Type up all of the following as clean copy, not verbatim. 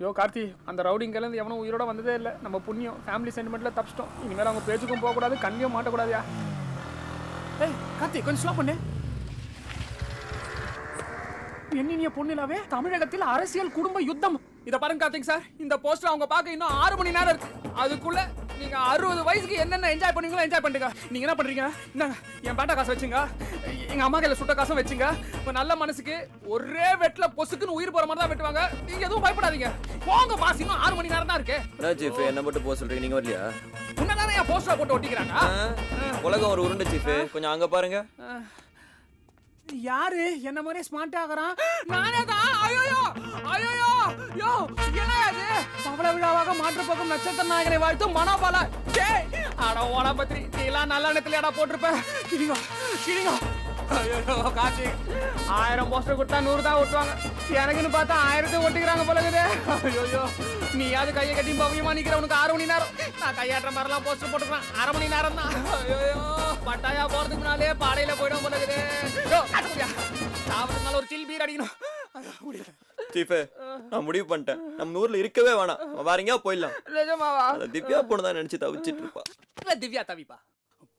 யோ கார்த்தி, அந்த ரவுடிங்கலேருந்து எவனும் உயிரோட வந்ததே இல்லை. நம்ம புண்ணியம் ஃபேமிலி சென்டிமெண்ட்டில் தப்பிச்சிட்டோம். இனிமேல் அவங்க பேச்சுக்கும் போகக்கூடாது, கண்ணியும் மாட்டக்கூடாதுயா. ஏய் கார்த்தி, கொஞ்சம் ஸ்லோ பண்ணு. எண்ணினிய பொண்ணிலாவே தமிழகத்தில் அரசியல் குடும்ப யுத்தம். இதை பாருங்க கார்த்திக் சார், இந்த போஸ்டர் அவங்க பார்க்க இன்னும் 6 மணி நேரம் இருக்கு. அதுக்குள்ள நீங்க 60 வயசுக்கு என்னென்ன என்ஜாய் பண்ணீங்களோ என்ஜாய் பண்ணுங்க. நீங்க என்ன பண்றீங்க? இந்தாங்க என் பேட்டா காசு வச்சுங்க, எங்க அம்மா கையில சுட்ட காசும் வச்சுங்க. இப்ப நல்ல மனசுக்கு ஒரே வெட்ல பொசுக்குன்னு உயிர் போற மாதிரி தான் வெட்டுவாங்க. நீங்க எதுவும் பயப்படாதீங்க, போங்க பாஸ். இன்னும் 6 மணி நேரம் தான் இருக்கு. சீஃப் என்ன மட்டும் போக சொல்றீங்க, நீங்க வரலையா? முன்னதானே என் போஸ்டர் போட்டு ஒட்டிக்கிறாங்க. உலகம் ஒரு உருண்டை சீஃப், கொஞ்சம் அங்க பாருங்க. யாரு என்ன மாதிரி ஸ்மார்ட் ஆகறான்? நானே தான். ஐயோ ஐயோ யோ, என்ன இது? பவள விழாவாக மாற்றப்போகும் நட்சத்திர நாயகனை வாழ்த்தும் மனோபாலா. டேய் அட ஓட பத்ரி, நீலாம் நல்ல இடத்துலடா போட்டுருப்ப. கிடிங்க கிடிங்க. ஐயோ காசி, 1000 போஸ்டர் கொடுத்தா 100 தான் ஒட்டுவாங்க. எனக்குன்னு பார்த்தா 1000 ஒட்டிக்கிறாங்க போல இருக்குது. ஐயோ, நீ யாரு கையை கட்டி பவியமா நிக்கிற? உனக்கு 6 மணி நேரம். நான் கையாட்டுற மாதிரிலாம் போஸ்டர் போட்டுக்கிறேன். 1/2 மணி நேரம் தான். ஐயோ, பட்டாயா போறதுக்கு முன்னாலே பாடையில போயிடும் போல இருக்குது. சாப்பிட்றதுனால ஒரு சில் பீர் அடிக்கணும். சீஃப், நான் முடிவு பண்ணிட்டேன், நம்ம ஊர்ல இருக்கவே வேணாம், வாரீங்க போயிடலாம். நிஜமாவா? திவ்யா பொண்ணுதான் நினைச்சு தவிச்சிட்டு இருப்பா. இல்ல திவ்யா தவிப்பா.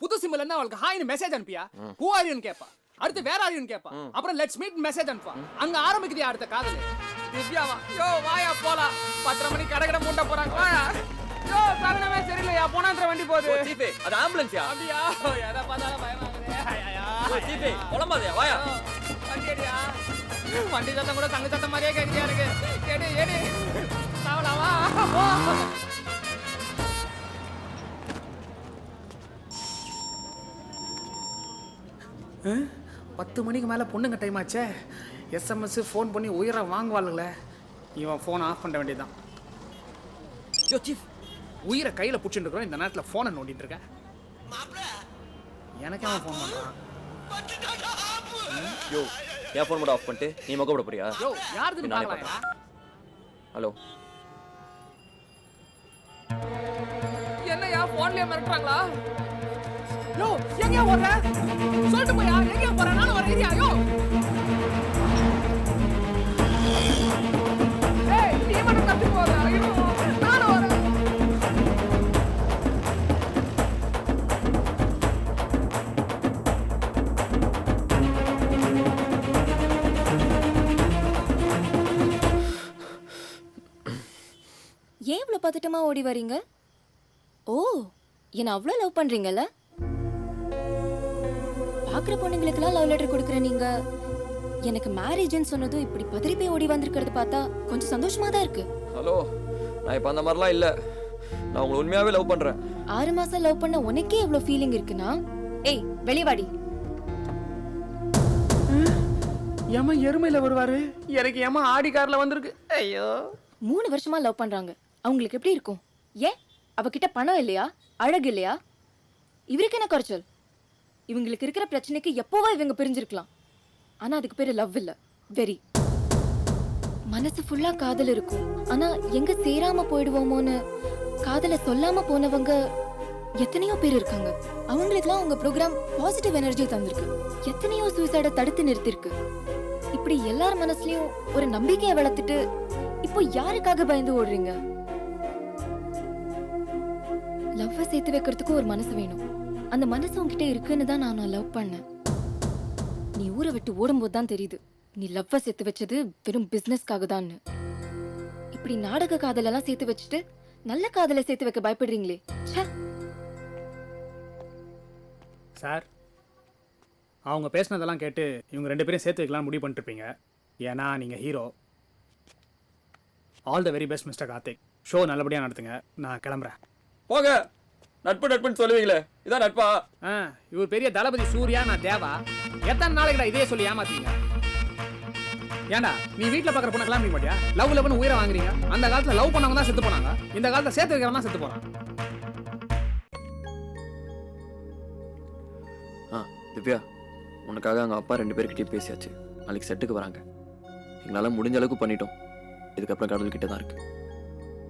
புது சிம்ல என்ன அவளுக்கு ஹாய்னு மெசேஜ் அனுப்பியா? ஹூ ஆர் யூன்னு கேப்பா. அடுத்து வேர் ஆர் யூன்னு கேப்பா. அப்புறம் லெட்ஸ் மீட் மெசேஜ் அனுப்பா. அங்க ஆரம்பிக்குதியா அடுத்த காதல். திவ்யாவா? யோ வாயா போலாம், 10:30 மணிக்கு கடை மூட்ட போறாங்க. வாயா. யோ சகனமே சரியில்லையா, போனாந்திர வண்டி போகுது. சீஃப், அது ஆம்புலன்ஸ்யா? அப்படியா? எதை பார்த்தாலும் பயமாகுதே. சீஃப், குழம்பாதயா, வாயா. வண்டி அடியா. வண்டி சத்தம் கூட தங்க சத்தம் மாதிரியே கேட்குறியா எனக்கு. ஏடி ஏடி சாவலாவா? 10 மணிக்கு மேலே பொண்ணுங்க டைம் ஆச்சே. எஸ்எம்எஸ் ஃபோன் பண்ணி உயிரை வாங்குவாளுங்களே. இவன் ஃபோனை ஆஃப் பண்ண வேண்டியதுதான். யோ சீஃப், உயிரை கையில் பிடிச்சிட்டு இருக்கிறோம், இந்த நேரத்தில் ஃபோனை நோண்டிட்டு இருக்கேன். எனக்கு அவன் ஃபோன் பண்ணுறான். யோ, என் ஃபோன் மட்டும் ஆஃப் பண்ணிட்டு நீ மொக்க போட போறியா? யோ யாருதுன்னு பார்க்கலாம்யா. ஹலோ, என்னையா ஃபோன்லயே மிரட்டுறாங்களா? யோ எங்கயா ஓடுற? சொல்லிட்டு போயா, எங்கயா போற? நானும் வரேன். ஏரியா யோ. ஏய் நீ மட்டும் தப்பி போற. ஐயோ நானும் வரேன். ஏன் இவ்வளோ பதட்டமா ஓடி வரீங்க? ஓ, என்ன அவ்வளோ லவ் பண்றீங்கல்ல? பாக்குற பொண்ணுங்களுக்கெல்லாம் லவ் லெட்டர் கொடுக்குற நீங்க எனக்கு மேரேஜ்னு சொன்னதும் இப்படி பதறி போய் ஓடி வந்திருக்கிறது பார்த்தா கொஞ்சம் சந்தோஷமா தான் இருக்கு. ஹலோ, நான் இப்போ அந்த மாதிரிலாம் இல்லை, நான் உங்களை உண்மையாவே லவ் பண்றேன். 6 மாசம் லவ் பண்ண உனக்கே இவ்வளோ ஃபீலிங் இருக்குன்னா, ஏய் வெளிவாடி. ஏமா எருமையில வருவாரு, எனக்கு ஏமா ஆடி கார்ல வந்திருக்கு. ஐயோ, 3 வருஷமா லவ் பண்றாங்க, அவங்களுக்கு எப்படி இருக்கும்? ஏன் அவகிட்ட பணம் இல்லையா, அழகு இல்லையா? இவருக்கு என்ன குறைச்சல்? இவங்களுக்கு இருக்கிற பிரச்சனைக்கு எப்போவா இவங்க பிரிஞ்சிருக்கலாம். ஆனா அதுக்கு பேரு லவ் இல்ல, வெறி. மனசு ஃபுல்லா காதல் இருக்கும், ஆனா எங்க சேராம போயிடுவோமோன்னு காதலை சொல்லாம போனவங்க எத்தனையோ பேர் இருக்காங்க. அவங்களுக்குலாம் உங்க ப்ரோக்ராம் பாசிட்டிவ் எனர்ஜி தந்திருக்கு, எத்தனையோ சூசைட தடுத்து நிறுத்திருக்கு. இப்படி எல்லார் மனசுலயும் ஒரு நம்பிக்கையை வளர்த்துட்டு இப்போ யாருக்காக பயந்து ஓடுறீங்க? லவ்வ சேர்த்து வைக்கிறதுக்கு ஒரு மனசு வேணும். அந்த மனசு உன்கிட்ட இருக்குன்னு தான் நான் லவ் பண்ணேன். நீ ஊரை விட்டு ஓடும்போது தான் தெரியுது நீ லவ்வ சேர்த்து வச்சது வெறும் பிசினஸ்க்காக தான். இப்படி நாடக காதலெல்லாம் சேர்த்து வச்சுட்டு நல்ல காதலை சேர்த்து வைக்க பயப்படுறீங்களே. சார், அவங்க பேசினதெல்லாம் கேட்டு இவங்க 2 பேரும் சேர்த்து வைக்கலாம் முடிவு பண்ணிட்டுருப்பீங்க. ஏன்னா நீங்கள் hero. All the very best mister Karthik. Show நல்லபடியாக நடத்துங்க. நான் கிளம்புறேன். போங்க. நட்பு நட்புன்னு சொல்லுவீங்களே, இதான் நட்பா? இவர் பெரிய தளபதி சூர்யா, நான் தேவா. எத்தனை நாளைக்குடா இதே சொல்லி ஏமாத்தீங்க? ஏண்டா நீ வீட்டில் பார்க்குற பொண்ணை கிளம்ப மாட்டியா? லவ் லவ்னு உயிரை வாங்குறீங்க. அந்த காலத்தில் லவ் பண்ணவங்க தான் செத்து போனாங்க, இந்த காலத்தில் சேர்த்து வைக்கிறவங்க தான் செத்து போனாங்க. திவ்யா, உனக்காக அவங்க அப்பா 2 பேர்கிட்டயும் பேசியாச்சு. நாளைக்கு செட்டுக்கு வராங்க. எங்களால் முடிஞ்ச அளவுக்கு பண்ணிட்டோம். இதுக்கப்புறம் கடவுள்கிட்ட தான் இருக்கு.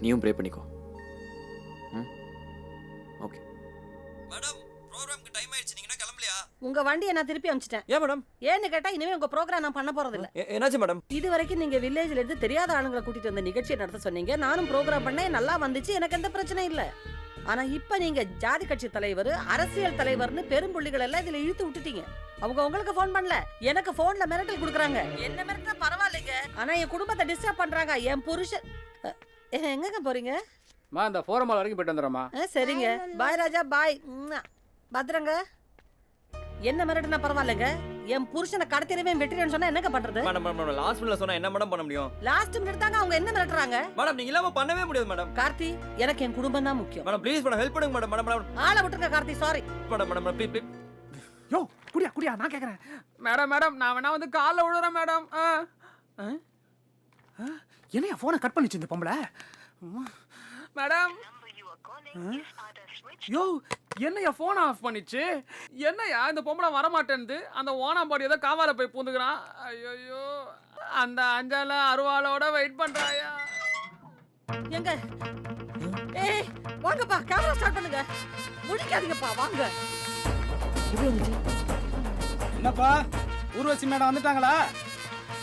நீயும் ப்ரே பண்ணிக்கோ. ஓகே மேடம், ப்ரோக்ராம்க்கு டைம் ஆயிடுச்சு, நீங்க என்ன கிளம்பலையா? உங்க வண்டியை நான் திருப்பி அனுப்பிச்சிட்டேன். ஏன் மேடம்? ஏன்னு கேட்டா இனிமே உங்க ப்ரோக்ராம் நான் பண்ண போறது இல்ல. என்னாச்சு மேடம்? இது வரைக்கும் நீங்க வில்லேஜ்ல இருந்து தெரியாத ஆளுங்களை கூட்டிட்டு வந்த நிகழ்ச்சியை நடத்த சொன்னீங்க. நானும் ப்ரோக்ராம் பண்ணேன், நல்லா வந்துச்சு, எனக்கு எந்த பிரச்சனையும் இல்ல. ஆனா இப்ப நீங்க ஜாதி கட்சி தலைவர், அரசியல் தலைவர்னு பெரும்புள்ளிகள் எல்லாம் இதுல இழுத்து விட்டுட்டீங்க. அவங்க உங்களுக்கு போன் பண்ணல, எனக்கு போன்ல மிரட்டல் கொடுக்குறாங்க. என்ன மிரட்டா பரவாயில்லைங்க, ஆனா என் குடும்பத்தை டிஸ்டர்ப் பண்றாங்க. என் புருஷன் எங்கங்க போறீங்க? இந்த ஃபோரமால் வரைக்கும் போயிட்டு வந்துடுறோமா? சரிங்க, பாய் ராஜா, பாய். பத்திரங்க. என்ன மிரட்டுனா பரவாயில்லைங்க, என் புருஷனை கடத்திடவே வெட்டிறேன்னு சொன்னா என்னங்க பண்றது? மேடம் லாஸ்ட் மினிட்ல சொன்னா என்ன மேடம் பண்ண முடியும்? லாஸ்ட் மினிட் தாங்க அவங்க என்ன மிரட்டுறாங்க. மேடம் நீங்க இல்லாம பண்ணவே முடியாது மேடம். கார்த்தி, எனக்கு என் குடும்பம் தான் முக்கியம். மேடம் ப்ளீஸ் மேடம் ஹெல்ப் பண்ணுங்க மேடம். மேடம் ஆளை விட்டுருங்க கார்த்தி, சாரி. Madam please. யோ குடியா நான் கேக்குறேன். மேடம் நான் வேணா வந்து கால்ல விழுறேன் மேடம். என்னையா போனை கட் பண்ணிச்சு இந்த பொம்பளை? மேடம் யோ என்னையா போன் ஆஃப் பண்ணிச்சு? என்னையா இந்த பொம்பளை வரமாட்டேன்து? அந்த ஓனாம்பாடி ஏதோ காவால போய் பூந்துக்கிறான். ஐயோ அந்த அஞ்சால அருவாளோட வெயிட் பண்றாயா? எங்க? ஏய் வாங்கப்பா, கேமரா ஸ்டார்ட் பண்ணுங்க. முடிக்காதீங்கப்பா, வாங்க. என்னப்பா ஊர்வசி மேடம் வந்துட்டாங்களா?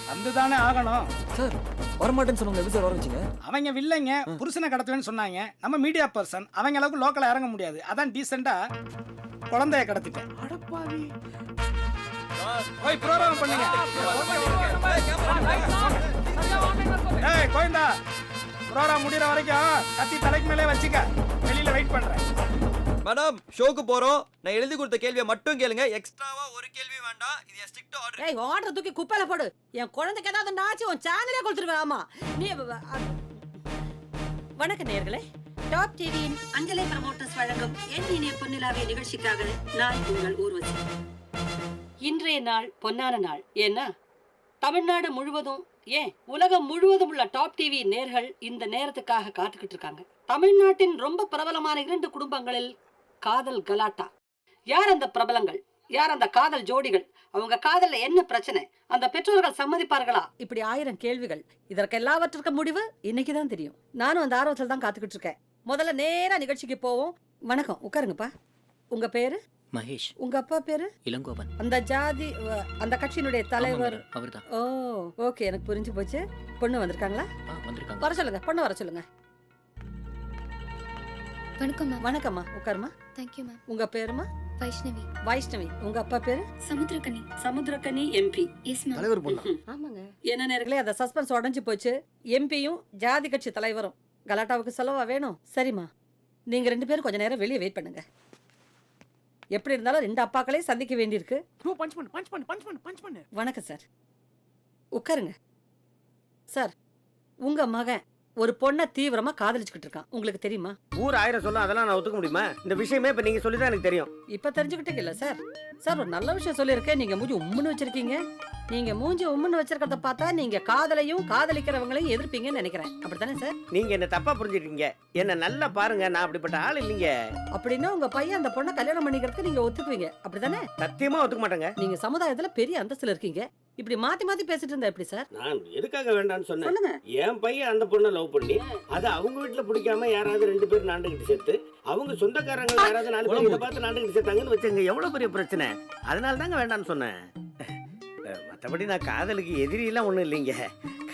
வந்துதானே ஆகணும். சார் வரமாட்டேன்னு சொன்னாங்க, எப்படி சார் வர வச்சீங்க? அவங்க வில்லைங்க புருஷனை கடத்துவேன்னு சொன்னாங்க. நம்ம மீடியா பர்சன், அவங்க அளவுக்கு லோக்கலா இறங்க முடியாது. அதான் டீசெண்டா குழந்தைய கடத்திட்டேன். அடப்பாவி. போய் ப்ரோகிராம் பண்ணுங்க. ஏய் கோயந்தா, ப்ரோகிராம் முடிகிற வரைக்கும் கத்தி தலைக்கு மேலே வச்சுக்க. வெளியில வெயிட் பண்றேன். மேடம் ஷோக்கு போறோம். நான் எழுதி கொடுத்த கேள்வியை மட்டும் கேளுங்க. எக்ஸ்ட்ராவா ஒரு கேள்வி வேண்டாம். இது ஸ்ட்ரிக்ட் ஆர்டர். ஏய் ஆர்டர் தூக்கி குப்பையில போடு. என் குழந்தைக்கு ஏதாவது நாச்சு உன் சேனலே கொடுத்துருவேன். ஆமா நீ வணக்க நேயர்களே, டாப் டிவியின் அஞ்சலை ப்ரமோட்டர்ஸ் வழங்கும் என் இனிய பொன்னிலாவே நிகழ்ச்சிக்காக நான் உங்கள் ஊர்வசி. இன்றைய நாள் பொன்னான நாள். ஏன்னா தமிழ்நாடு முழுவதும், ஏன் உலகம் முழுவதும் உள்ள டாப் டிவி நேயர்கள் இந்த நேரத்துக்காக காத்துக்கிட்டு இருக்காங்க. தமிழ்நாட்டின் ரொம்ப பிரபலமான 2 குடும்பங்களில் காதல் கலாட்டா. யார் அந்த பிரபலங்கள், யார் அந்த காதல் ஜோடிகள், அவங்க காதல்ல என்ன பிரச்சனை, அந்த பெற்றோர்கள் சம்மதிப்பார்களா, இப்படி 1000 கேள்விகள். இதற்கு எல்லாவற்றுக்கும் முடிவு இன்னைக்குதான் தெரியும். நானும் அந்த ஆர்வத்தில் தான் காத்துக்கிட்டு இருக்கேன். முதல்ல நேரா நிகழ்ச்சிக்கு போவோம். வணக்கம், உட்காருங்கப்பா. உங்க பேரு? மகேஷ். உங்க அப்பா பேரு? இளங்கோவன். அந்த ஜாதி அந்த கட்சியினுடைய தலைவர் அவர்தான். ஓ ஓகே, எனக்கு புரிஞ்சு போச்சு. பொண்ணு வந்திருக்காங்களா? வந்திருக்காங்க. வர சொல்லுங்க, பொண்ணு வர சொல்லுங்க. வணக்கம் மேம். வணக்கம்மா, உட்காருமா. Thank you ma'am. உங்க பேருமா? வைஷ்ணவி. வைஷ்ணவி. உங்க அப்பா பேரு? Samuthirakani. Samuthirakani MP. Yes ma'am. தலைவர் பொண்ணு. ஆமாங்க. என்ன நேர்களே, அந்த சஸ்பென்ஸ் உடைஞ்சு போச்சு. எம்பியும் ஜாதி கட்சி தலைவரும் கலாட்டாவுக்கு செலவா வேணும். சரிம்மா, நீங்க 2 பேரும் கொஞ்ச நேரம் வெளியே வெயிட் பண்ணுங்க. எப்படி இருந்தாலும் 2 அப்பாக்களையும் சந்திக்க வேண்டியிருக்கு. பஞ்ச் பண்ணு. வணக்கம் சார், உட்காருங்க. சார், உங்க மகன் ஒரு பொண்ணை தீவிரமா காதலிச்சுக்கிட்டு இருக்கான், உங்களுக்கு தெரியுமா? ஊர் 1000 சொல்ல அதெல்லாம் நான் ஒத்துக்க முடியுமா? இந்த விஷயமே இப்ப நீங்க சொல்லிதான் எனக்கு தெரியும். இப்ப தெரிஞ்சுக்கிட்டீங்கல்ல சார்? சார், ஒரு நல்ல விஷயம் சொல்லியிருக்கேன். நீங்க மூஞ்சி உம்முன்னு வச்சிருக்கீங்க. நீங்க மூஞ்சி உம்முன்னு வச்சிருக்கிறத பார்த்தா நீங்க காதலையும் காதலிக்கிறவங்களையும் எதிர்ப்பீங்கன்னு நினைக்கிறேன். அப்படித்தானே சார்? நீங்க என்ன தப்பா புரிஞ்சிருக்கீங்க. என்ன நல்லா பாருங்க, நான் அப்படிப்பட்ட ஆள் இல்லைங்க. அப்படின்னா உங்க பையன் அந்த பொண்ணை கல்யாணம் பண்ணிக்கிறதுக்கு நீங்க ஒத்துக்குவீங்க, அப்படித்தானே? சத்தியமா ஒத்துக்க மாட்டேங்க. நீங்க சமுதாயத்துல பெரிய அந்தஸ்துல இருக்கீங்க. இப்படி மாத்தி மாத்தி பேசிட்டு இருந்தா எப்படி சார்? நான் எதுக்காக வேண்டாம்னு சொன்னேன்? சொல்லுங்க. என் பையன் அந்த பொண்ணை லவ் பண்ணி அது அவங்க வீட்டுல பிடிக்காம யாராவது 2 பேர் நாண்டுகிட்டு சேர்த்து அவங்க சொந்தக்காரங்க யாராவது 4 பேர் இதை பார்த்து நாண்டுகிட்டு சேர்த்தாங்கன்னு வச்சுங்க, எவ்வளவு பெரிய பிரச்சனை. அதனால தாங்க வேண்டாம்னு சொன்னேன். மற்றபடி நான் காதலுக்கு எதிரியெல்லாம் ஒண்ணும் இல்லைங்க.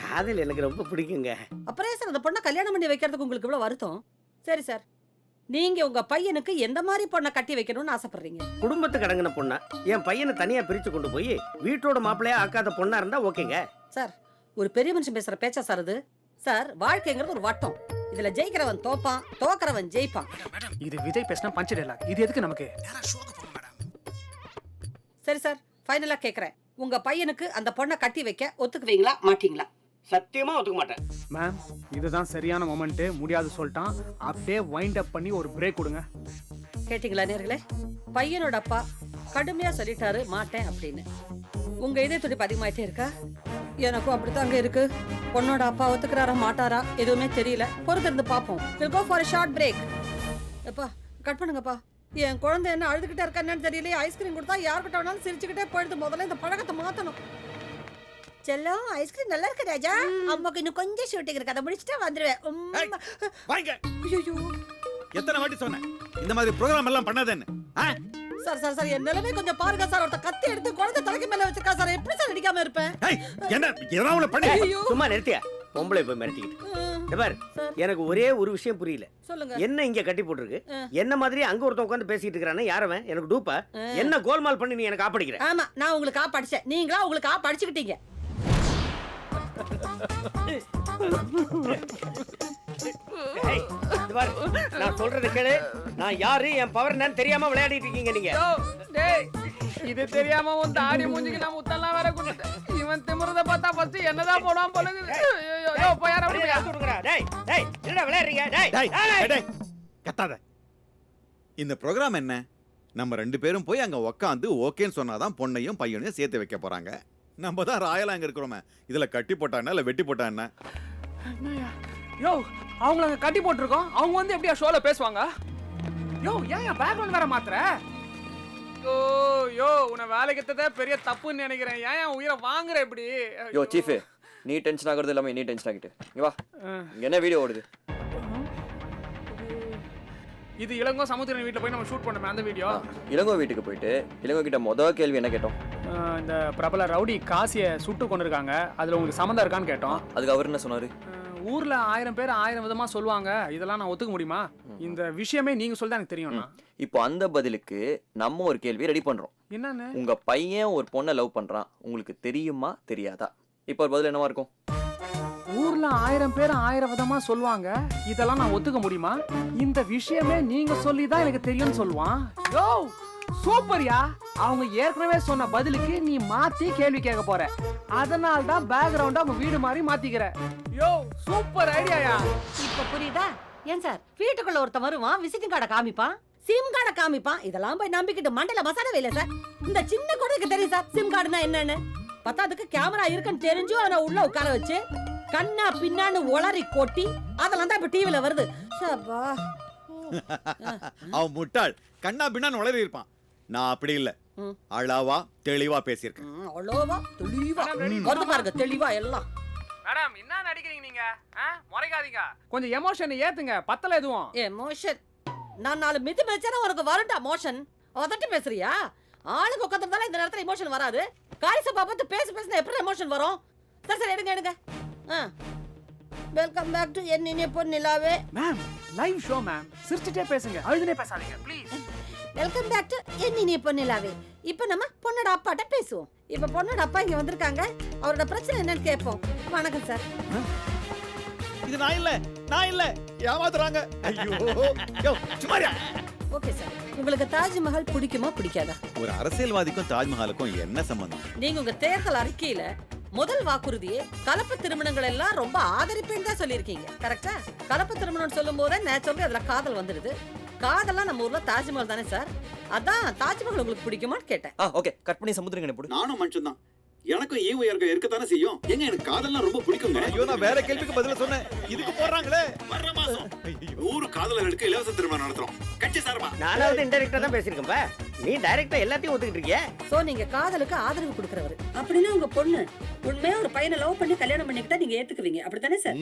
காதல் எனக்கு ரொம்ப பிடிக்குங்க. அப்புறம் சார் அந்த பொண்ணை கல்யாணம் பண்ணி வைக்கிறதுக்கு உங்களுக்கு இவ்வளவு வருத்தம்? சரி சார், நீங்க உங்க பையனுக்கு எந்த மாதிரி பொண்ணை கட்டி வைக்கணும்னு ஆசைப்படுறீங்க? குடும்பத்துக்கு அடங்கின பொண்ணா, என் பையனை தனியா பிரிச்சு கொண்டு போய் வீட்டோட மாப்பிள்ளையா ஆக்காத பொண்ணா இருந்தா ஓகேங்க. சார், ஒரு பெரிய மனுஷன் பேசுற பேச்சா சார் அது? சார், வாழ்க்கைங்கிறது ஒரு வட்டம். இதுல ஜெயிக்கிறவன் தோப்பான், தோக்கறவன் ஜெயிப்பான். இது விஜய் பேசினா பஞ்ச் டயலாக். இது எதுக்கு நமக்கு? சரி சார், ஃபைனலா கேக்குறேன். உங்க பையனுக்கு அந்த பொண்ணை கட்டி வைக்க ஒத்துக்குவீங்களா மாட்டீங்களா? சத்தியமா ஒத்துக்க மாட்டேன். மேம், இதுதான் சரியான மொமெண்ட். முடியாது சொல்லிட்டான். அப்படியே வைண்ட் அப் பண்ணி ஒரு பிரேக் கொடுங்க. கேட்டீங்களா நேர்களே? பையனோட அப்பா கடுமையா சொல்லிட்டாரு மாட்டேன் அப்படின்னு. உங்க இதே துடிப்பு அதிகமாயிட்டே இருக்கா? எனக்கும் அப்படித்தாங்க இருக்கு. பொண்ணோட அப்பா ஒத்துக்கிறாரா மாட்டாரா எதுவுமே தெரியல. பொறுத்திருந்து பாப்போம். We'll go for a short break. எப்பா கட் பண்ணுங்கப்பா. என் குழந்தை என்ன அழுதுகிட்டே இருக்கான்னு தெரியல. ஐஸ்கிரீம் கொடுத்தா யார்கிட்ட வேணாலும் சிரிச்சுக்கிட்டே போயிடுது. முதல்ல இந்த பழக்கத்தை மாத்தணும். செல்லம், ஐஸ்கிரீம் நல்லா இருக்கு ராஜா. அம்மாக்கு இன்னும் கொஞ்சம் ஷூட்டிங் இருக்கு, அதை முடிச்சுட்டா வந்துடுவேன். வாங்க. ஐயோ, எத்தனை வாட்டி சொன்னேன் இந்த மாதிரி ப்ரோகிராம் எல்லாம் பண்ணாதேன்னு? சார் சார் சார் என் நிலைமை கொஞ்சம் பாருங்க சார். ஒருத்த கத்தி எடுத்து குழந்தை தலைக்கு மேல வச்சிருக்கா சார். எப்படி சார் அடிக்காம இருப்பேன்? என்ன எதனா பண்ணி சும்மா நிறுத்தியா பொம்பளை போய் மிரட்டிக்கிட்டு. இந்த பாரு, எனக்கு ஒரே ஒரு விஷயம் புரியல. சொல்லுங்க. என்ன இங்க கட்டி போட்டுருக்கு? என்ன மாதிரி அங்க ஒருத்தன் உட்கார்ந்து பேசிட்டு இருக்கானே, யாரவன்? எனக்கு டூப்பா? என்ன கோல்மால் பண்ணி நீ எனக்கு ஆப்படிக்கிற? ஆமா, நான் உங்களுக்கு படிச்சேன், நீங்களா உங்களுக்கு படிச்சுக்கிட்டீங்க. ஏய், இந்த பாரு, நான் சொல்றது கேளு. நான் யாரு, என் பவர் என்னன்னு தெரியாம விளையாடிட்டு இருக்கீங்க நீங்க. யோ, டேய், இது தெரியாம உன் தாடி மூஞ்சிக்கு நான் முத்தெல்லாம் வேற கொடுத்தேன். இவன் திமிரத பார்த்தா ஃபர்ஸ்ட் என்னதான் போடாம பழகுது. ஐயோ போய் யாரா அப்படியே அவுத்து விடுங்கடா. டேய் டேய், என்னடா விளையாடுறீங்க? டேய் டேய் டேய் கத்தாத. இந்த ப்ரோக்ராம் என்ன? நம்ம 2 பேரும் போய் அங்க உட்காந்து ஓகேன்னு சொன்னாதான் பொண்ணையும் பையனையும் சேர்த்து வைக்க போறாங்க. நம்ம தான் ராயலா அங்க இருக்கிறோமே. இதுல கட்டி போட்டா என்ன இல்ல வெட்டி போட்டா என்ன? யோ, அவங்கள அங்க கட்டி போட்டுருக்கோம். அவங்க வந்து எப்படியா ஷோல பேசுவாங்க? யோ, ஏன் பேக்ரவுண்ட் வேற மாத்துற? யோ யோ, உன்னை வேலைக்கு எடுத்ததே பெரிய தப்புன்னு நினைக்கிறேன். ஏன் உயிரை வாங்குற இப்படி? யோ சீஃபு, நீ டென்ஷன் ஆகுறது இல்லாம நீ டென்ஷன் ஆகிட்டு இங்க வா. இங்க என்ன வீடியோ ஓடுது? இது இளங்கோ சமுத்திரன் வீட்டுல போய் நம்ம ஷூட் பண்ணோமே அந்த வீடியோ. இளங்கோ வீட்டுக்கு போயிட்டு இளங்கோ கிட்ட முதல் கேள்வி என்ன கேட்டோம்? இந்த பிரபல ரவுடி காசியை சுட்டு கொண்டிருக்காங்க, அதுல உங்களுக்கு சம்மந்தம் இருக்கான்னு கேட்டோம். அதுக்கு அவர் என்ன சொன்னாரு? ஊர்ல 1000 பேர் 1000 விதமா சொல்லுவாங்க, இதெல்லாம் நான் ஒத்துக்க முடியுமா? இந்த விஷயமே நீங்க சொல்ல எனக்கு தெரியும். இப்போ அந்த பதிலுக்கு நம்ம ஒரு கேள்வி ரெடி பண்றோம். என்னன்னு? உங்க பையன் ஒரு பொண்ணை லவ் பண்றான், உங்களுக்கு தெரியுமா தெரியாதா? இப்போ ஒரு பதில் என்னவா இருக்கும்? ஊர்ல 1000 பேர் 1000 விதமா சொல்லுவாங்க, இதெல்லாம் நான் ஒத்துக்க முடியுமா? இந்த விஷயமே நீங்க சொல்லி தான் எனக்கு தெரியும்னு சொல்லுவான். யோ சூப்பர்யா, அவங்க ஏற்கனவே சொன்ன பதிலுக்கு நீ மாத்தி கேள்வி கேட்க போற. அதனால தான் பேக்ரவுண்ட் அவங்க வீடு மாதிரி மாத்திக்கிற. யோ சூப்பர் ஐடியாயா. இப்ப புரியுதா? ஏன் சார், வீட்டுக்குள்ள ஒருத்தன் வருவான், விசிட்டிங் கார்டை காமிப்பான், சிம் கார்டை காமிப்பான். இதெல்லாம் போய் நம்பிக்கிட்டு மண்டையில மசாலா வேலை சார். இந்த சின்ன குழந்தைக்கு தெரியும் சார் சிம் கார்டுனா என்னன்னு. பத்தாதுக்கு கேமரா இருக்குன்னு தெரிஞ்சும் அவனை உள்ள உட்கார வச்சு கண்ணா பின்னான்னு உளறி கொட்டி அதெல்லாம் தான் இப்ப டிவில வருது. சபா, அவன் முட்டாள், கண்ணா பின்னா உளறி இருப்பான். நான் அப்படி இல்ல, அளவா தெளிவா பேசியிருக்கேன். அவ்வளோவா தெளிவா வந்து பாருங்க, தெளிவா எல்லாம். மேடம் என்ன நடிக்கிறீங்க நீங்க? முறைக்காதீங்க, கொஞ்சம் எமோஷன் ஏத்துங்க. பத்தல எதுவும் எமோஷன். நான் 4 மிதி மிதிச்சா உனக்கு வருண்டா மோஷன். அதட்டி பேசுறியா? ஆளுக்கு உட்காந்துருந்தாலும் இந்த நேரத்துல எமோஷன் வராது. காரிசப்பா பார்த்து பேசி பேசினா எப்படி எமோஷன் வரும்? சரி சரி, எடுங்க எடுங்க. வெல்கம் பேக் டு என் இனிய பொன்னிலாவே. மேம், லைவ் ஷோ மேம், சிரிச்சிட்டே பேசுங்க, அழுதுனே பேசாதீங்க ப்ளீஸ். வெல்கம் பேக் டு என் இனிய பொன்னிலாவே. இப்போ நம்ம பொண்ணோட அப்பாட்ட பேசுவோம். இப்போ பொண்ணோட அப்பா இங்க வந்திருக்காங்க, அவரோட பிரச்சனை என்னன்னு கேட்போம். வணக்கம் சார். இது நான் இல்ல ஏமாத்துறாங்க. ஐயோ யோ சும்மாரியா. ஓகே சார், உங்களுக்கு தாஜ்மஹால் பிடிக்குமா பிடிக்காதா? ஒரு அரசியல்வாதிக்கும் தாஜ்மஹாலுக்கும் என்ன சம்பந்தம்? நீங்க உங்க தேர்தல் அறிக்கையில முதல் வாக்குறுதியே கலப்பு திருமணங்கள் எல்லாம் ரொம்ப ஆதரிப்பேன்னு தான் சொல்லியிருக்கீங்க, கரெக்டா? கலப்பு திருமணம் சொல்லும் போதே நேச்சுரலி அதுல காதல் வந்துடுது. காதெல்லாம் நம்ம ஊர்ல தாஜ்மஹால் தானே சார். அதான் தாஜ்மஹால் உங்களுக்கு பிடிக்குமான்னு கேட்டேன். ஓகே, கட் பண்ணி சமுத்திரங்க போடு. நானும் மனுஷன் தான், எனக்கும் ஈவு இறக்கம் இருக்கத்தானே செய்யும். எங்க எனக்கு காதல்லாம் ரொம்ப பிடிக்குங்க. ஐயோ, நான் வேற கேள்விக்கு பதில சொன்னேன், இதுக்கு போடுறாங்களே. வர்ற மாசம் 100 காதலர்களுக்கு இலவச திருமணம் நடத்துறோம் கட்சி சார்பா. நானாவது இன்டைரக்டா தான் பேசியிருக்கேன்பா, நீ டைரக்டா எல்லாத்தையும் ஒத்துக்கிட்டு இருக்கியே. சோ நீங்க காதலுக்கு ஆதரவு கொடுக்கறவரு அப்படின்னா உங்க பொண்ணு உண்மையா ஒரு பையனை லவ் பண்ணி கல்யாணம் பண்ணிக்கிட்டா நீங்க ஏத்துக்குவீங்க, அப்படித்தானே சார்?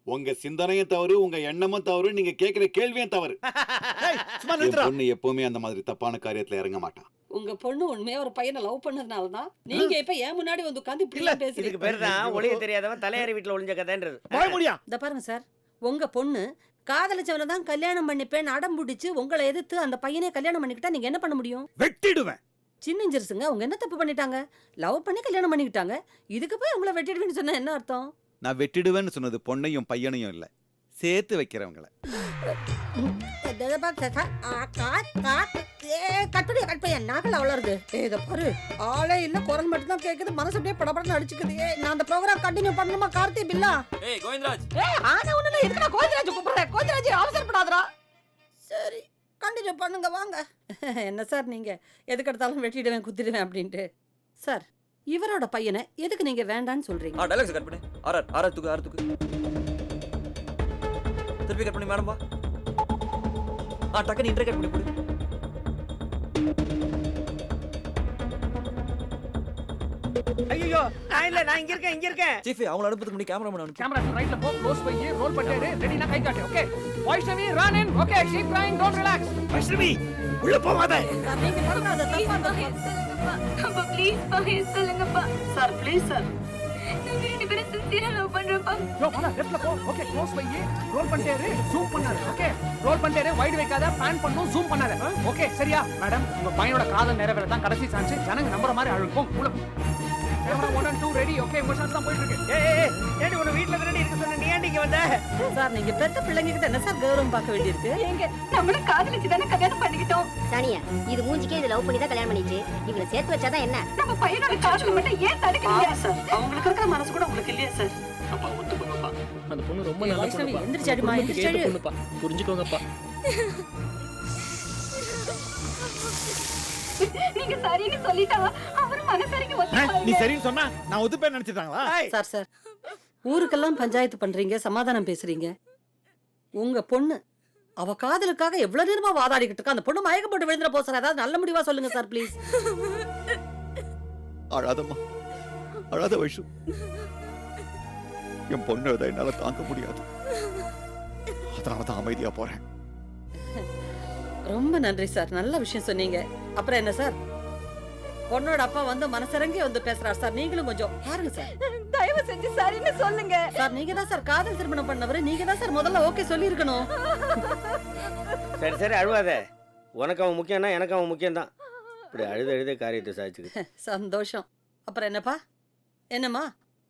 உங்க சிந்தனையும் தவறு, உங்க எண்ணமும் தவறு, நீங்க கேக்குற கேள்வியும் தவறு. என் பொண்ணு எப்பவுமே அந்த மாதிரி தப்பான காரியத்துல இறங்க மாட்டான். உங்க பொண்ணு உண்மையா ஒரு பையனை லவ் பண்ணதுனால தான் நீங்க இப்ப ஏன் முன்னாடி வந்து உட்கார்ந்து இப்படி எல்லாம் இதுக்கு பேசுறீங்க. பேர் தான் ஒளிய தெரியாதவன் தலையாரி வீட்டுல ஒளிஞ்ச கதைன்றது. இத பாருங்க சார், உங்க பொண்ணு காதலிச்சவனை தான் கல்யாணம் பண்ணிப்பேன் அடம் பிடிச்சு உங்களை எதிர்த்து அந்த பையனை கல்யாணம் பண்ணிக்கிட்டா நீங்க என்ன பண்ண முடியும்? வெட்டிடுவேன். சின்னஞ்சிருசுங்க, அவங்க என்ன தப்பு பண்ணிட்டாங்க? லவ் பண்ணி கல்யாணம் பண்ணிக்கிட்டாங்க, இதுக்கு போய் உங்களை வெட்டிடுவேன்னு சொன்னா என்ன அர்த்தம்? நான் வெட்டிடுவேன்னு சொன்னது பொண்ணையும் பையனையும் இல்ல, சேர்த்து வைக்கிறவங்கள. ஆளே இல்ல, குரல் மட்டும் தான் கேக்குது, மனசு அப்படியே படபடன்னு அடிச்சுக்குது. நான் அந்த ப்ரோகிராம் கண்டினியூ பண்ணணுமா கார்த்தி பில்லா? ஏய் கோவிந்தராஜ், ஆனா ஒண்ணு எதுக்கு நான் கோவிந்தராஜ் கூப்பிடுறேன்? கோவிந்தராஜ் அவசரப்படாதடா. சரி கண்டினியூ பண்ணுங்க வாங்க. என்ன சார் நீங்க எதுக்கு எடுத்தாலும் வெட்டிடுவேன் குத்திடுவேன் அப்படின்ட்டு? சார், இவரோட பையனை எதுக்கு நீங்க வேண்டான்னு சொல்றீங்க? டைலாக்ஸ் கட் பண்ணு. ஆர் தூக்கு. திருப்பி கட் பண்ணி மேடம் வா. டக்குனு இன்டர் கட் பண்ணி போடு. ஐயோ நான் இங்க இருக்கேன் சீஃப் அவங்கள அனுப்புறதுக்கு முன்னாடி கேமராமேன் அனுப்பு. கேமரா ரைட்ல போ, க்ளோஸ் போய் ரோல் பண்ணிட்டு ரெடினா கை காட்டு. Okay Vaishnavi run in. Okay keep trying, don't relax. Vaishnavi உள்ள போவாத. சார் ப்ளீஸ் சார், நாங்க 2 பேரும் சின்சியரா லவ் பண்றோம்ப்பா. யோ வாடா லெஃப்ட்ல போ. ஓகே க்ளோஸ் போய் ரோல் பண்ணிட்டு ஜூம் பண்ணாத. ஓகே ரோல் பண்ணிட்டு வைட் வைக்காத, பேன் பண்ணனும், ஜூம் பண்ணாத. ஓகே சரியா மேடம்? உங்க பையனோட காதல் நிறைவேற தான் கடைசி சான்ஸ். ஜனங்க நம்புற மாதிரி அழுப்போம். உள்ள கேமரா 1 and 2 ரெடி. ஓகே உங்க ஷாட்ஸ் தான் போயிட்டு இருக்கு. ஏய் ஏடி உன வீட்ல தானே இருக்க சொன்ன, நீ ஏன் இங்க வந்த? சார் நீங்க பெத்த பிள்ளைங்க கிட்ட என்ன சார் கௌரவம் பார்க்க வேண்டியிருக்கு? ஏங்க நம்மளும் காதலிச்சு தானே கல்யாணம் பண்ணிக்கிட்டோம். சானியா, இது மூஞ்சிக்கே இது லவ் பண்ணி தான் கல்யாணம் பண்ணிச்சு. இவங்களை சேர்த்து வச்சாதான் என்ன? நம்ம பையனோட காதலை மட்டும் ஏன் தடுக்கிறீங்க சார்? அவங்களுக்கு இருக்கிற மனசு கூட உங்களுக்கு இல்லையா சார்? அப்பா ஒத்துக்கோங்கப்பா. அந்த பொண்ணு ரொம்ப நல்ல வைஷ்ணவி பொண்ணுப்பா. எந்திரிச்சாடிமா, எந்திரிச்சாடி. பொண்ணுப்பா, புரிஞ்சுக்கோங்கப்பா. நீங்க சரின்னு சொல்லிட்டா அவர் மனசரிக்கு நீ ஒத்துப்பாங்க. சரின்னு சொன்னா நான் ஒத்துப்பேன்னு நினைச்சிட்டாங்களா? சார் சார் ஊருக்கெல்லாம் பஞ்சாயத்து பண்றீங்க, சமாதானம் பேசுறீங்க. உங்க பொண்ணு அவ காதலுக்காக எவ்வளவு நேரமா வாதாடிக்கிட்டு இருக்கா. அந்த பொண்ணு மயக்கம் போட்டு விழுந்துற போற. ஏதாவது நல்ல முடிவா சொல்லுங்க சார் ப்ளீஸ். அழாதம்மா, அழாத வைஷு. என் பொண்ணு அழுத என்னால தாங்க முடியாது. அதனாலதான் அமைதியா போறேன். ரொம்ப நன்றி சார், நல்ல விஷயம் சொன்னீங்க. அப்புறம் என்ன சார், பொண்ணோட அப்பா வந்து மனசிறங்கி வந்து பேசுறாரு சார். நீங்களும் கொஞ்சம் பாருங்க சார். தயவு செஞ்சு சரின்னு சொல்லுங்க சார் நீங்க தான் சார் காதல் திருமணம் பண்ணவரு, நீங்க தான் சார் முதல்ல ஓகே சொல்லி இருக்கணும். சரி அழுவாத. உனக்கு அவன் முக்கியம்னா எனக்கு அவன் முக்கியம் தான். இப்படி அழுத காரியத்தை சாதிச்சுக்கு. சந்தோஷம். அப்புறம் என்னப்பா, என்னம்மா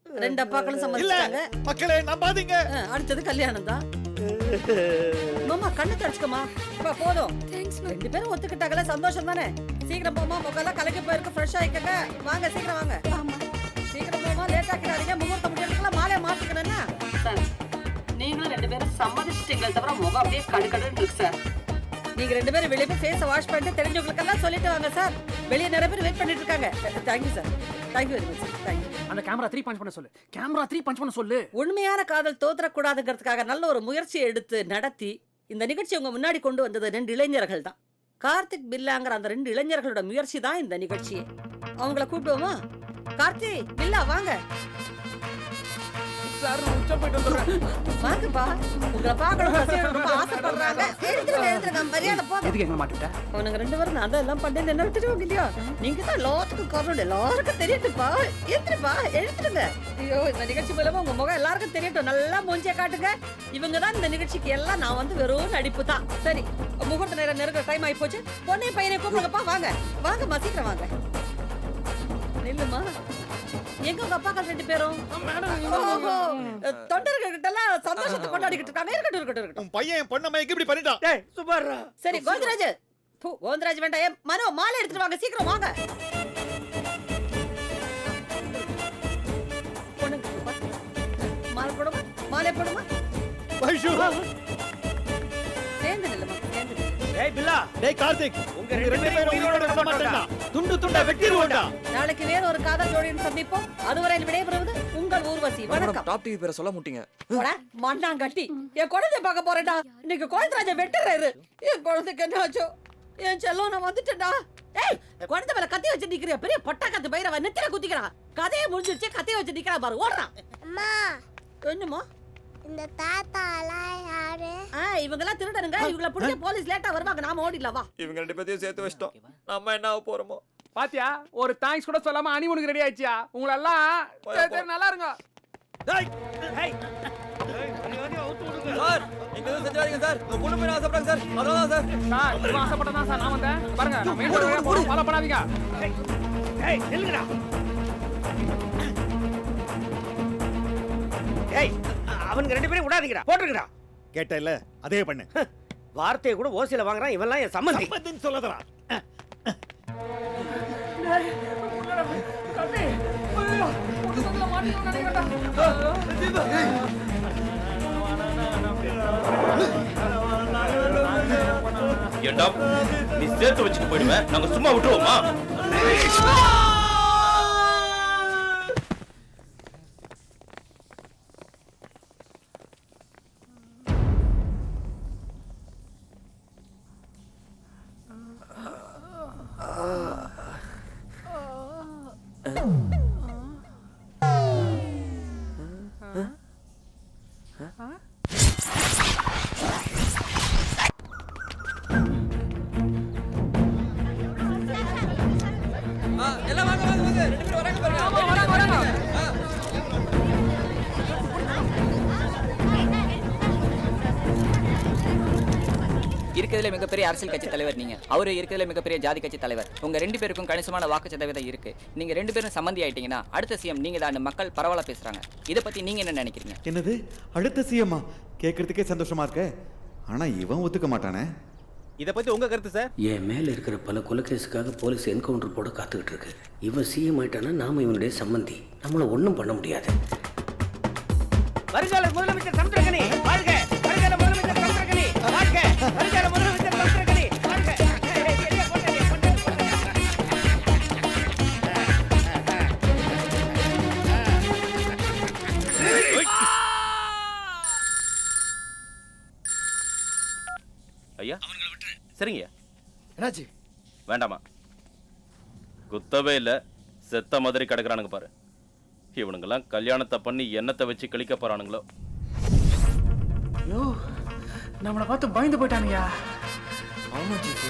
2 அப்பாக்களும் சம்மதிச்சாங்க. மக்களே நம்பாதீங்க. அடுத்தது கல்யாணம் தான். மாமா கண்ணு தடிச்சுக்கமா. இப்ப போதும். 2 பேரும் ஒத்துக்கிட்டாங்கல, சந்தோஷம் தானே? சீக்கிரம் போமா, முகெல்லாம் கலக்கி போயிருக்கு, ஃப்ரெஷ் ஆயிக்கங்க. வாங்க சீக்கிரம் வாங்க. சீக்கிரம் போமா, லேட் ஆக்கிடாதீங்க. முகூர்த்தம் முடியறதுக்குள்ள மாலையை மாத்திக்கணும்னா. சார் நீங்களும் 2 பேரும் சம்மதிச்சிட்டீங்களே தவிர முகம் அப்படியே கடுக்கடுன்னு இருக்கு சார். நீங்க 2 பேரும் வெளியே போய் ஃபேஸை வாஷ் பண்ணிட்டு தெரிஞ்சவங்களுக்கு எல்லாம் சொல்லிட்டு வாங்க சார். வெளியே நிறைய பேர் வெயிட் பண்ணிட்டு இருக்காங்க. Thank you sir, thank you very much sir, thank you. அந்த கேமரா 3 பஞ்ச் பண்ண சொல்லு. கேமரா 3 பஞ்ச் பண்ண சொல்லு. உண்மையான காதல் தோற்றக்கூடாதுங்கிறதுக்காக நல்ல ஒரு முயற்சியை எடுத்து நடத்தி இந்த நிகழ்ச்சி உங்க முன்னாடி கொண்டு வந்தது 2 இளைஞர்கள் தான். கார்த்திக் பில்லாங்கிற அந்த 2 இளைஞர்களோட முயற்சி தான் இந்த நிகழ்ச்சியே. அவங்கள கூப்பிடுவோமா? கார்த்திக் பில்லா வாங்க. சார் உச்ச போயிட்டு வந்துறேன். வாங்கப்பா, உங்களை பார்க்கணும் ரொம்ப ஆசைப்படுறாங்க. எழுந்துருங்க மரியாதை போதும். எதுக்கு எங்க மாட்டிட்ட? அவனுங்க 2 பேரும் நான் தான் எல்லாம் பண்ணேன்னு என்ன விட்டுருவாங்க இல்லையா? நீங்க தான் எல்லாத்துக்கும் காரணம், எல்லாருக்கும் தெரியட்டுப்பா. எழுந்துருப்பா, எழுந்துருங்க. ஐயோ இந்த நிகழ்ச்சி மூலமா உங்க முகம் எல்லாருக்கும் தெரியட்டும். நல்லா மூஞ்சிய காட்டுங்க. இவங்க தான் இந்த நிகழ்ச்சிக்கு எல்லாம், நான் வந்து வெறும் நடிப்பு தான். சரி முகூர்த்த நேரம் நெருங்குற டைம் ஆகி போச்சு. பொண்ணே பையனை கூப்பிடுங்கப்பா. வாங்க வாங்கம்மா, சீக்கிரம் வாங்க. நில்லுமா. எங்க உங்க அப்பாக்கள் 2 பேரும்? தொண்டர்கள் கிட்ட எல்லாம் சந்தோஷத்தை கொண்டாடிக்கிட்டு இருக்காங்க. இருக்கட்டும். உன் பையன் என் பொண்ணை மயக்கி இப்படி பண்ணிட்டான். டேய் சுபாரா. சரி கோவிந்தராஜ், கோவிந்தராஜ் வேண்டாம். ஏன் மனோ மாலை எடுத்துட்டு வாங்க, சீக்கிரம் வாங்க. பொண்ணுங்க மாலை போடுமா, மாலை போடுமா. வைஷு, சேர்ந்து நில்லுமா, சேர்ந்து நில்லு. டேய் பில்லா, டேய் கார்த்திக், உங்க 2 பேரும் உயிரோட விட மாட்டேன்டா. துண்டு துண்டா வெட்டிடுவோம்டா. நாளைக்கு வேற ஒரு காதல் ஜோடியின் சந்திப்போம். அதுவரை விடைபெறுவது உங்கள் ஊர்வசி. வணக்கம். டாப் டிவி பேரை சொல்ல முட்டீங்க. போடா, மண்ணாங்கட்டி. என் குழந்தைய பார்க்க போறேன்டா. இன்னைக்கு கோவிந்தராஜை வெட்டுறாரு. என் குழந்தைக்கு என்ன ஆச்சோ? என் செல்லம், நான் வந்துட்டேன்டா. ஏய், குழந்தை மேல கத்தி வச்சு நிக்கிறியா? பெரிய பொட்டா கத்து பயிரவ நெத்தில குத்திக்கிறான். கதையை முடிஞ்சிருச்சு, கத்தியை வச்சு நிக்கிறா பாரு. ஓடுறான். அம்மா, என்னமா இந்த தாத்தாலாம் யாரு? இவங்க எல்லாம் திருடனுங்க. இவங்கள பிடிக்க போலீஸ் லேட்டா வருவாங்க. நாம ஓடிடலாம் வா. இவங்க 2 பேத்தையும் சேர்த்து வச்சிட்டோம். நம்ம என்ன ஆக போறோமோ? பாத்தியா, ஒரு தேங்க்ஸ் கூட சொல்லாம அனிமுனுக்கு ரெடி ஆயிடுச்சியா? உங்களை எல்லாம் சரி நல்லா இருங்க. டேய் டேய். சார் நீங்க எதுவும் செஞ்சாதீங்க சார். உங்க பொண்ணு போய் ஆசைப்படுறாங்க சார். அதான் சார். சார் இவன் ஆசைப்பட்டதான் சார் நான் வந்தேன். பாருங்க நான் மெயின் ரோட் வழியா போறோம், ஃபாலோ பண்ணாதீங்க. டேய் நில்லுடா. டேய் அவனுங்க 2 பேரும் விடாதீங்கடா, போட்டுருங்கடா. கேட்ட இல்ல, அதே பண்ணு. வார்த்தையை கூட ஓசில வாங்குறான். இவன்லாம் என் சம்மந்தி. சம்பந்தின்னு சொல்லாதடா. கத்தி. ஐயோ, பொண்ணு தொங்கல மாட்டிக்கணும் நினைக்கிறேன்டா. ஏண்டா நீ சேர்த்து வச்சுட்டு போயிடுவேன், நாங்க சும்மா விட்டுருவோமா? எல்லாம் வாங்க வாங்க வாங்க 2 பேரும் வராங்க பாருங்க. வராங்க. இருக்கிறதுல மிகப்பெரிய அரசியல் கட்சி தலைவர் நீங்க, அவரு இருக்கிறதுல மிகப்பெரிய ஜாதி கட்சி தலைவர். உங்க 2 பேருக்கும் கணிசமான வாக்கு சதவீதம் இருக்கு. நீங்க 2 பேரும் சம்மந்தி ஆயிட்டீங்கன்னா அடுத்த சிஎம் நீங்க தான் மக்கள் பரவலா பேசுறாங்க. இதை பத்தி நீங்க என்ன நினைக்கிறீங்க? என்னது அடுத்த சிஎம்மா? கேட்கறதுக்கே சந்தோஷமா இருக்கு. ஆனா இவன் ஒத்துக்க மாட்டானே. இதை பத்தி உங்க கருத்து சார்? என் மேல இருக்கிற பல கொலைகேஸுக்காக போலீஸ் என்கவுண்டர் போட காத்துக்கிட்டு இருக்கு. இவன் சிஎம் ஆயிட்டானா நாம இவனுடைய சம்மந்தி, நம்மள ஒண்ணும் பண்ண முடியாது. வருங்கால முதலமைச்சர் சமுத்திரகனி வாழ்க! வருங்கால முதலமைச்சர் சமுத்திரகனி வாழ்க! வருங்கால முதலமைச்சர் சமுத்திரகனி வாழ்க! ஐயா சரிங்க. என்னாச்சு? வேண்டாமா, குத்தவே இல்ல, செத்த மாதிரி கிடக்குறானுங்க பாரு. இவனுங்கெல்லாம் கல்யாணத்தை பண்ணி எண்ணத்தை வச்சு கழிக்க போறானுங்களோ. ஐயோ, நம்மளை பார்த்து பயந்து போயிட்டானுயா. ஆமா ஜித்து.